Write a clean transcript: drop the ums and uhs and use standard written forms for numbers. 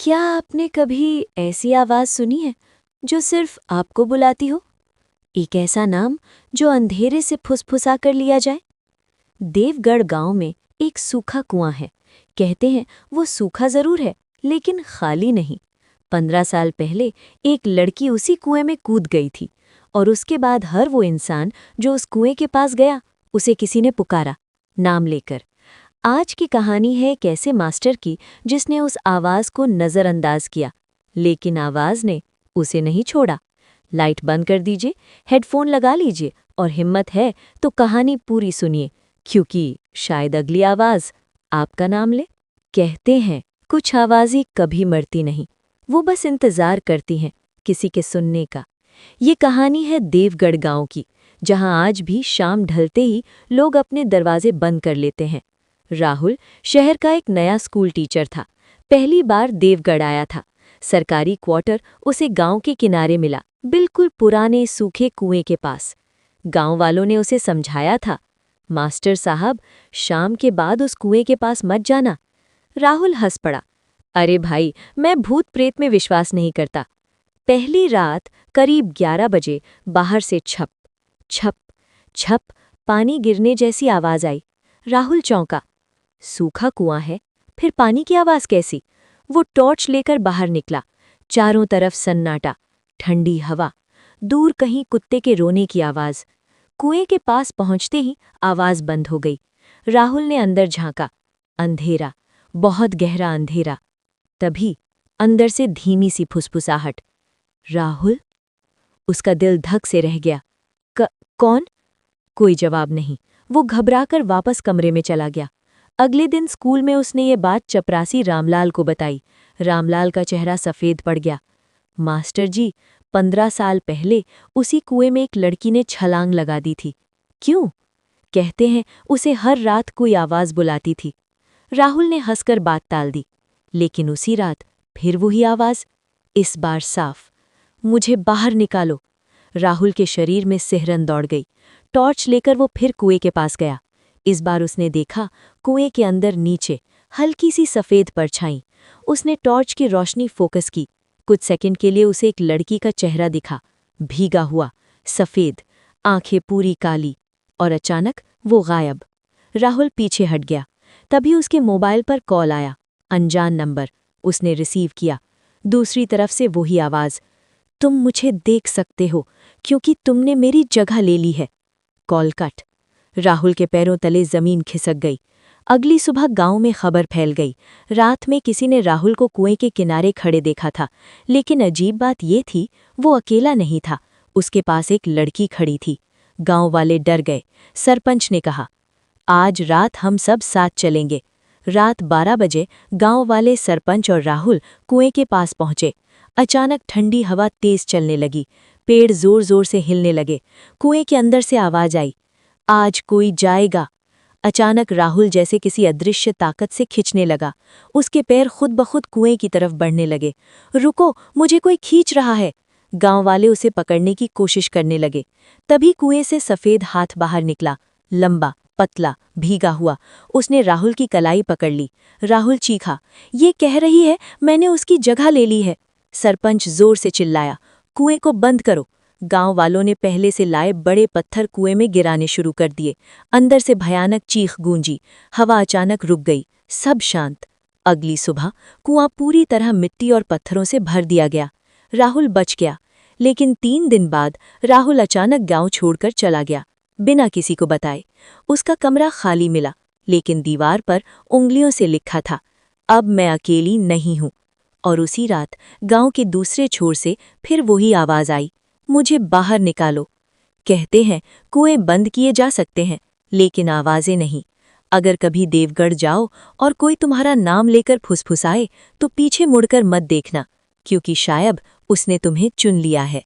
क्या आपने कभी ऐसी आवाज़ सुनी है जो सिर्फ आपको बुलाती हो? एक ऐसा नाम जो अंधेरे से फुसफुसा कर लिया जाए। देवगढ़ गांव में एक सूखा कुआं है। कहते हैं वो सूखा जरूर है लेकिन खाली नहीं। 15 साल पहले एक लड़की उसी कुएं में कूद गई थी और उसके बाद हर वो इंसान जो उस कुएं के पास गया उसे किसी ने पुकारा, नाम लेकर। आज की कहानी है एक ऐसे मास्टर की जिसने उस आवाज को नजरअंदाज किया, लेकिन आवाज ने उसे नहीं छोड़ा। लाइट बंद कर दीजिए, हेडफोन लगा लीजिए और हिम्मत है तो कहानी पूरी सुनिए, क्योंकि शायद अगली आवाज आपका नाम ले। कहते हैं कुछ आवाजें कभी मरती नहीं, वो बस इंतजार करती हैं किसी के सुनने का। ये कहानी है देवगढ़ गांव की, जहां आज भी शाम ढलते ही लोग अपने दरवाजे बंद कर लेते हैं। राहुल शहर का एक नया स्कूल टीचर था। पहली बार देवगढ़ आया था। सरकारी क्वार्टर उसे गांव के किनारे मिला, बिल्कुल पुराने सूखे कुएं के पास। गांव वालों ने उसे समझाया था, मास्टर साहब, शाम के बाद उस कुएं के पास मत जाना। राहुल हंस पड़ा, अरे भाई, मैं भूत प्रेत में विश्वास नहीं करता। पहली रात करीब 11 बजे बाहर से छप छप छप पानी गिरने जैसी आवाज आई। राहुल चौंका। सूखा कुआं है, फिर पानी की आवाज कैसी? वो टॉर्च लेकर बाहर निकला। चारों तरफ सन्नाटा, ठंडी हवा, दूर कहीं कुत्ते के रोने की आवाज। कुएं के पास पहुंचते ही आवाज बंद हो गई। राहुल ने अंदर झांका। अंधेरा, बहुत गहरा अंधेरा। तभी अंदर से धीमी सी फुसफुसाहट, राहुल। उसका दिल धक से रह गया। कौन? कोई जवाब नहीं। वो घबराकर वापस कमरे में चला गया। अगले दिन स्कूल में उसने ये बात चपरासी रामलाल को बताई। रामलाल का चेहरा सफ़ेद पड़ गया। मास्टर जी, 15 साल पहले उसी कुएं में एक लड़की ने छलांग लगा दी थी। क्यों? कहते हैं उसे हर रात कोई आवाज़ बुलाती थी। राहुल ने हंसकर बात टाल दी। लेकिन उसी रात फिर वही आवाज़, इस बार साफ, मुझे बाहर निकालो। राहुल के शरीर में सिहरन दौड़ गई। टॉर्च लेकर वो फिर कुएं के पास गया। इस बार उसने देखा, कुएं के अंदर नीचे हल्की सी सफ़ेद परछाई। उसने टॉर्च की रोशनी फोकस की। कुछ सेकंड के लिए उसे एक लड़की का चेहरा दिखा, भीगा हुआ, सफ़ेद, आंखें पूरी काली, और अचानक वो गायब। राहुल पीछे हट गया। तभी उसके मोबाइल पर कॉल आया, अनजान नंबर। उसने रिसीव किया। दूसरी तरफ से वही आवाज़, तुम मुझे देख सकते हो क्योंकि तुमने मेरी जगह ले ली है। Call cut. राहुल के पैरों तले जमीन खिसक गई। अगली सुबह गांव में खबर फैल गई। रात में किसी ने राहुल को कुएं के किनारे खड़े देखा था। लेकिन अजीब बात ये थी, वो अकेला नहीं था, उसके पास एक लड़की खड़ी थी। गांव वाले डर गए। सरपंच ने कहा, आज रात हम सब साथ चलेंगे। रात 12 बजे गांव वाले, सरपंच और राहुल कुएं के पास पहुंचे। अचानक ठंडी हवा तेज चलने लगी। पेड़ जोर जोर से हिलने लगे। कुएं के अंदर से आवाज आई, आज कोई जाएगा। अचानक राहुल जैसे किसी अदृश्य ताकत से खिंचने लगा। उसके पैर खुद ब खुद कुएं की तरफ बढ़ने लगे। रुको, मुझे कोई खींच रहा है। गांव वाले उसे पकड़ने की कोशिश करने लगे। तभी कुएं से सफ़ेद हाथ बाहर निकला, लंबा, पतला, भीगा हुआ। उसने राहुल की कलाई पकड़ ली। राहुल चीखा, ये कह रही है मैंने उसकी जगह ले ली है। सरपंच जोर से चिल्लाया, कुएं को बंद करो। गांव वालों ने पहले से लाए बड़े पत्थर कुएं में गिराने शुरू कर दिए। अंदर से भयानक चीख गूंजी। हवा अचानक रुक गई। सब शांत। अगली सुबह कुआं पूरी तरह मिट्टी और पत्थरों से भर दिया गया। राहुल बच गया। लेकिन 3 दिन बाद राहुल अचानक गांव छोड़कर चला गया, बिना किसी को बताए। उसका कमरा खाली मिला, लेकिन दीवार पर उंगलियों से लिखा था, अब मैं अकेली नहीं हूं। और उसी रात गांव के दूसरे छोर से फिर वही आवाज आई, मुझे बाहर निकालो। कहते हैं कुएं बंद किए जा सकते हैं, लेकिन आवाजें नहीं। अगर कभी देवगढ़ जाओ और कोई तुम्हारा नाम लेकर फुसफुसाए, तो पीछे मुड़कर मत देखना, क्योंकि शायद उसने तुम्हें चुन लिया है।